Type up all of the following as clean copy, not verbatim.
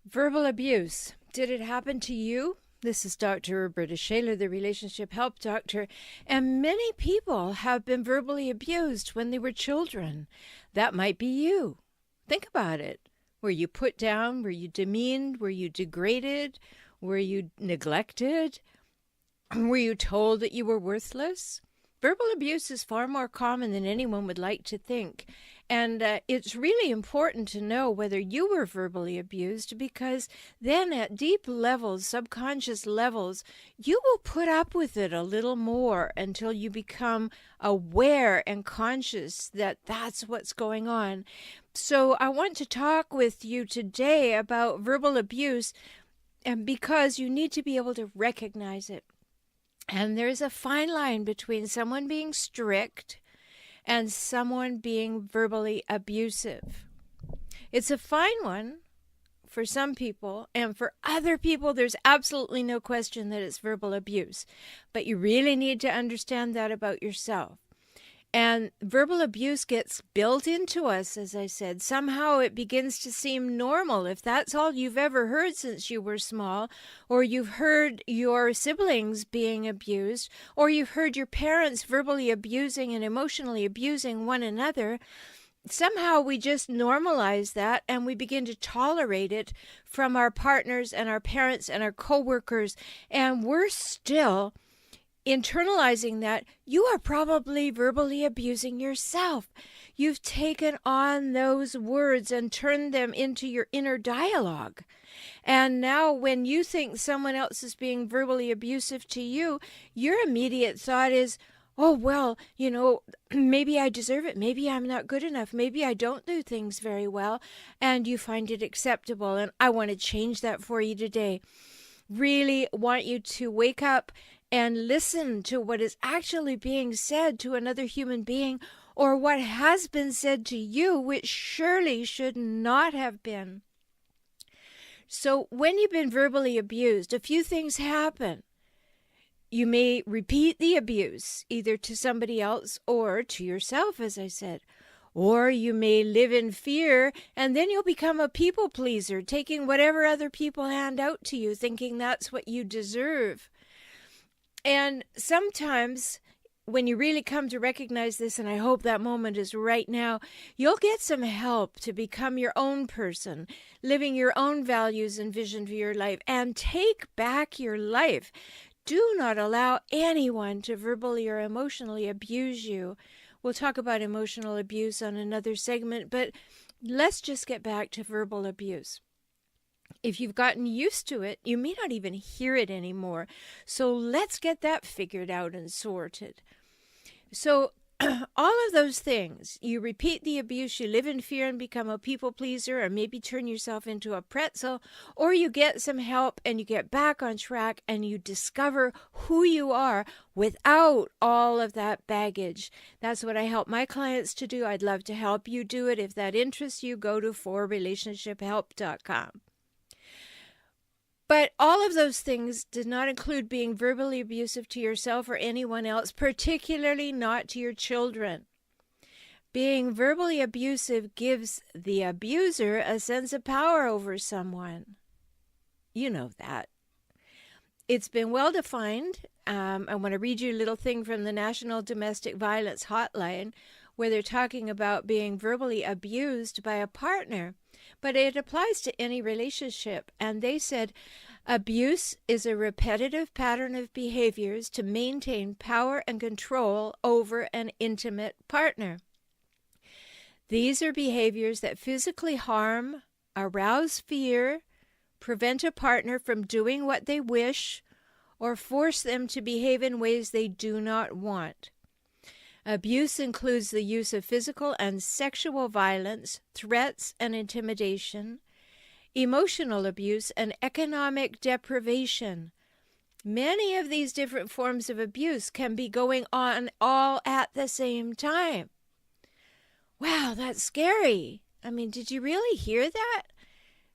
Verbal abuse. Did it happen to you? This is Dr. Rhoberta, Shaler, the relationship help doctor, and many people have been verbally abused when they were children. That might be you. Think about it. Were you put down? Were you demeaned? Were you degraded? Were you neglected? Were you told that you were worthless? Verbal abuse is far more common than anyone would like to think. And it's really important to know whether you were verbally abused, because then at deep levels, subconscious levels, you will put up with it a little more until you become aware and conscious that that's what's going on. So I want to talk with you today about verbal abuse, and because you need to be able to recognize it. And there's a fine line between someone being strict and someone being verbally abusive. It's a fine one for some people, and for other people, there's absolutely no question that it's verbal abuse. But you really need to understand that about yourself. And verbal abuse gets built into us, as I said. Somehow it begins to seem normal. If that's all you've ever heard since you were small, or you've heard your siblings being abused, or you've heard your parents verbally abusing and emotionally abusing one another, somehow we just normalize that and we begin to tolerate it from our partners and our parents and our coworkers. And worse still, internalizing that, you are probably verbally abusing yourself. You've taken on those words and turned them into your inner dialogue. And now when you think someone else is being verbally abusive to you, your immediate thought is, oh, well, maybe I deserve it. Maybe I'm not good enough. Maybe I don't do things very well. And you find it acceptable. And I want to change that for you today. Really want you to wake up and listen to what is actually being said to another human being, or what has been said to you, which surely should not have been. So when you've been verbally abused, a few things happen. You may repeat the abuse, either to somebody else or to yourself, as I said. Or you may live in fear, and then you'll become a people pleaser, taking whatever other people hand out to you, thinking that's what you deserve. And sometimes when you really come to recognize this, and I hope that moment is right now, you'll get some help to become your own person, living your own values and vision for your life, and take back your life. Do not allow anyone to verbally or emotionally abuse you. We'll talk about emotional abuse on another segment, but let's just get back to verbal abuse. If you've gotten used to it, you may not even hear it anymore. So let's get that figured out and sorted. So all of those things, you repeat the abuse, you live in fear and become a people pleaser, or maybe turn yourself into a pretzel, or you get some help and you get back on track and you discover who you are without all of that baggage. That's what I help my clients to do. I'd love to help you do it. If that interests you, go to forrelationshiphelp.com. But all of those things did not include being verbally abusive to yourself or anyone else, particularly not to your children. Being verbally abusive gives the abuser a sense of power over someone. You know that. It's been well defined. I want to read you a little thing from the National Domestic Violence Hotline, where they're talking about being verbally abused by a partner. But it applies to any relationship. And they said, abuse is a repetitive pattern of behaviors to maintain power and control over an intimate partner. These are behaviors that physically harm, arouse fear, prevent a partner from doing what they wish, or force them to behave in ways they do not want. Abuse includes the use of physical and sexual violence, threats and intimidation, emotional abuse, and economic deprivation. Many of these different forms of abuse can be going on all at the same time. Wow, that's scary. I mean, did you really hear that?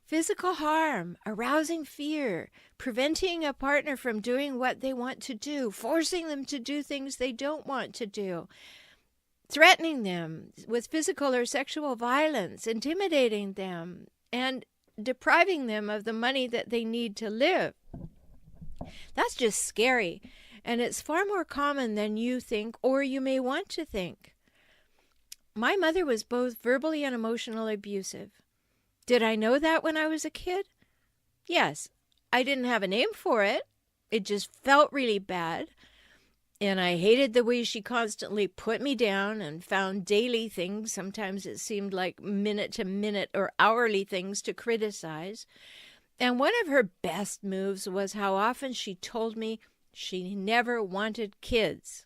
Physical harm, arousing fear, preventing a partner from doing what they want to do, forcing them to do things they don't want to do, threatening them with physical or sexual violence, intimidating them, and depriving them of the money that they need to live. That's just scary. And it's far more common than you think or you may want to think. My mother was both verbally and emotionally abusive. Did I know that when I was a kid? Yes. I didn't have a name for it. It just felt really bad. And I hated the way she constantly put me down and found daily things. Sometimes it seemed like minute to minute or hourly things to criticize. And one of her best moves was how often she told me she never wanted kids.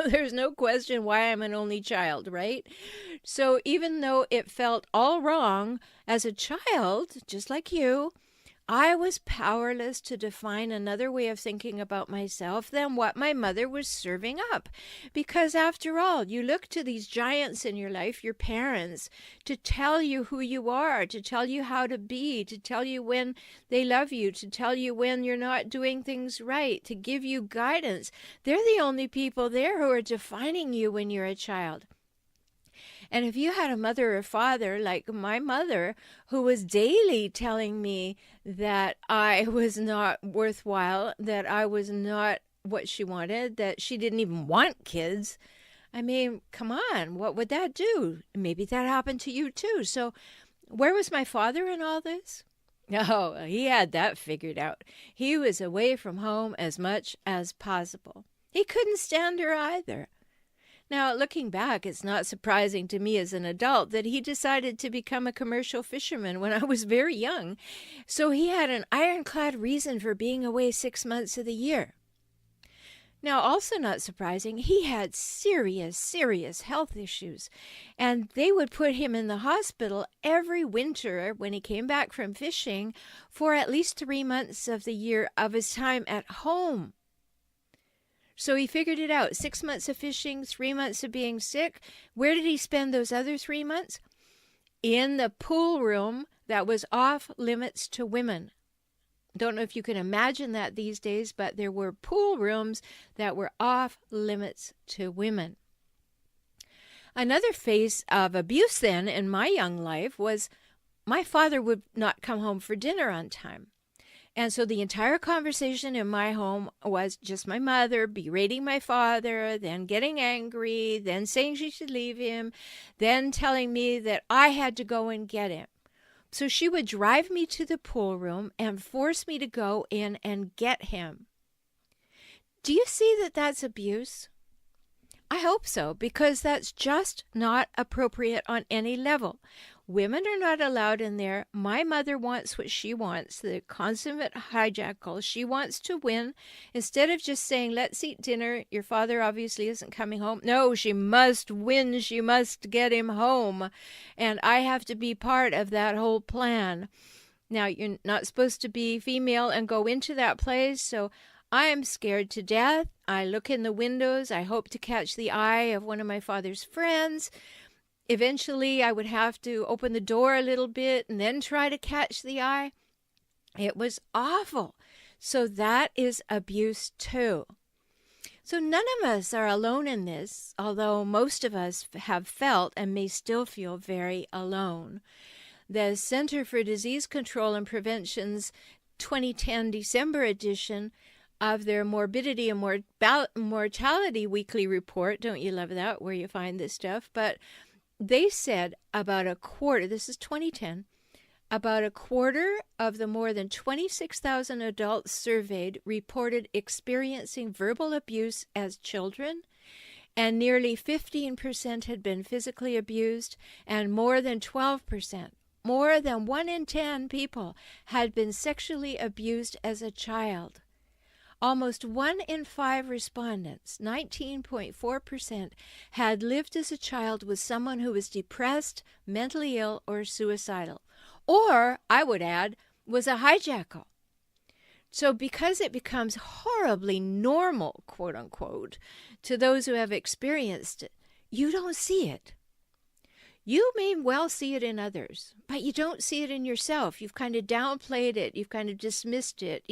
There's no question why I'm an only child, right? So even though it felt all wrong, as a child, just like you, I was powerless to define another way of thinking about myself than what my mother was serving up. Because after all, you look to these giants in your life, your parents, to tell you who you are, to tell you how to be, to tell you when they love you, to tell you when you're not doing things right, to give you guidance. They're the only people there who are defining you when you're a child. And if you had a mother or father like my mother who was daily telling me that I was not worthwhile, that I was not what she wanted, that she didn't even want kids, I mean, come on, what would that do? Maybe that happened to you too. So where was my father in all this? Oh, he had that figured out. He was away from home as much as possible. He couldn't stand her either. Now, looking back, it's not surprising to me as an adult that he decided to become a commercial fisherman when I was very young. So he had an ironclad reason for being away 6 months of the year. Now, also not surprising, he had serious health issues, and they would put him in the hospital every winter when he came back from fishing for at least 3 months of the year of his time at home. So he figured it out. 6 months of fishing, 3 months of being sick. Where did he spend those other 3 months? In the pool room that was off limits to women. Don't know if you can imagine that these days, but there were pool rooms that were off limits to women. Another phase of abuse then in my young life was my father would not come home for dinner on time. And so the entire conversation in my home was just my mother berating my father, then getting angry, then saying she should leave him, then telling me that I had to go and get him. So she would drive me to the pool room and force me to go in and get him. Do you see that that's abuse? I hope so, because that's just not appropriate on any level. Women are not allowed in there. My mother wants what she wants, the consummate hijackal. She wants to win. Instead of just saying, let's eat dinner, your father obviously isn't coming home. No, she must win. She must get him home. And I have to be part of that whole plan. Now, you're not supposed to be female and go into that place, so I am scared to death. I look in the windows. I hope to catch the eye of one of my father's friends. Eventually, I would have to open the door a little bit and then try to catch the eye. It was awful. So that is abuse too. So none of us are alone in this, although most of us have felt and may still feel very alone. The Center for Disease Control and Prevention's 2010 December edition of their Morbidity and Mortality Weekly Report, don't you love that, where you find this stuff? But they said about a quarter, this is 2010, about a quarter of the more than 26,000 adults surveyed reported experiencing verbal abuse as children, and nearly 15% had been physically abused, and more than 12%, more than 1 in 10 people had been sexually abused as a child. Almost 1 in 5 respondents, 19.4%, had lived as a child with someone who was depressed, mentally ill, or suicidal. Or, I would add, was a hijackal. So because it becomes horribly normal, quote unquote, to those who have experienced it, you don't see it. You may well see it in others, but you don't see it in yourself. You've kind of downplayed it. You've kind of dismissed it.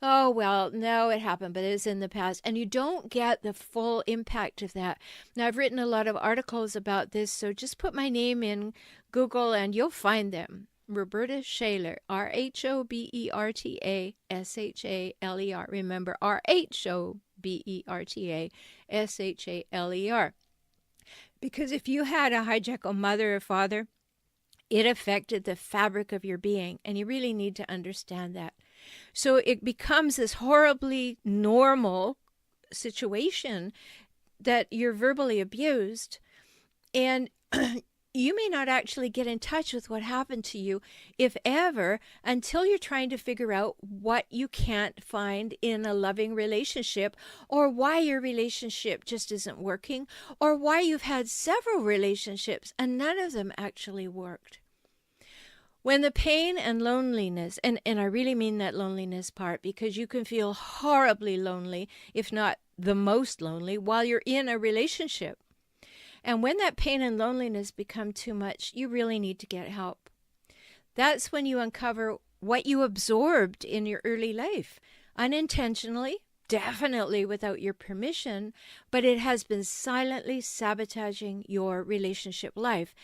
Oh, well, no, it happened, but it's in the past. And you don't get the full impact of that. Now, I've written a lot of articles about this, so just put my name in Google and you'll find them. Rhoberta Shaler, Rhobertashaler. Remember, Rhobertashaler. Because if you had a hijackal mother or father, it affected the fabric of your being, and you really need to understand that. So it becomes this horribly normal situation that you're verbally abused, and you may not actually get in touch with what happened to you, if ever, until you're trying to figure out what you can't find in a loving relationship, or why your relationship just isn't working, or why you've had several relationships and none of them actually worked. When the pain and loneliness, and I really mean that loneliness part, because you can feel horribly lonely, if not the most lonely, while you're in a relationship. And when that pain and loneliness become too much, you really need to get help. That's when you uncover what you absorbed in your early life, unintentionally, definitely without your permission, but it has been silently sabotaging your relationship life.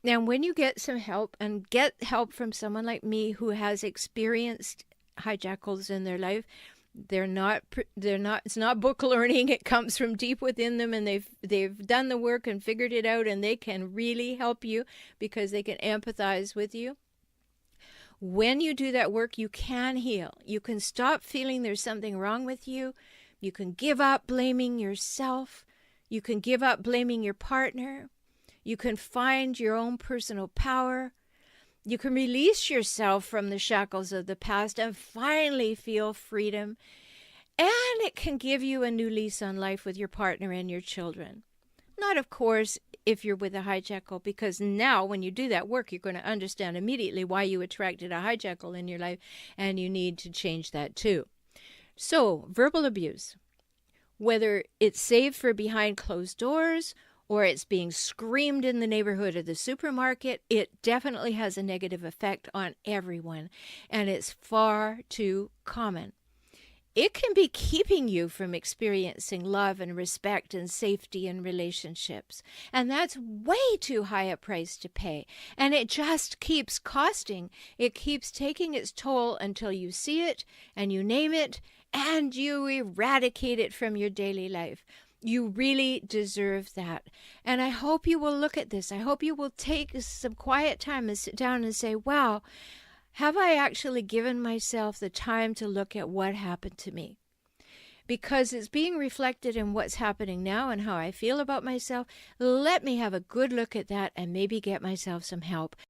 And when you get some help, and get help from someone like me who has experienced hijackals in their life, it's not book learning. It comes from deep within them, and they've done the work and figured it out, and they can really help you because they can empathize with you. When you do that work, you can heal. You can stop feeling there's something wrong with you. You can give up blaming yourself. You can give up blaming your partner. You can find your own personal power. You can release yourself from the shackles of the past and finally feel freedom. And it can give you a new lease on life with your partner and your children. Not, of course, if you're with a hijackal, because now when you do that work, you're going to understand immediately why you attracted a hijackal in your life, and you need to change that too. So, verbal abuse, whether it's saved for behind closed doors, or it's being screamed in the neighborhood of the supermarket, it definitely has a negative effect on everyone, and it's far too common. It can be keeping you from experiencing love and respect and safety in relationships, and that's way too high a price to pay, and it just keeps costing. It keeps taking its toll until you see it, and you name it, and you eradicate it from your daily life. You really deserve that. And I hope you will look at this. I hope you will take some quiet time and sit down and say, wow, have I actually given myself the time to look at what happened to me? Because it's being reflected in what's happening now and how I feel about myself. Let me have a good look at that and maybe get myself some help.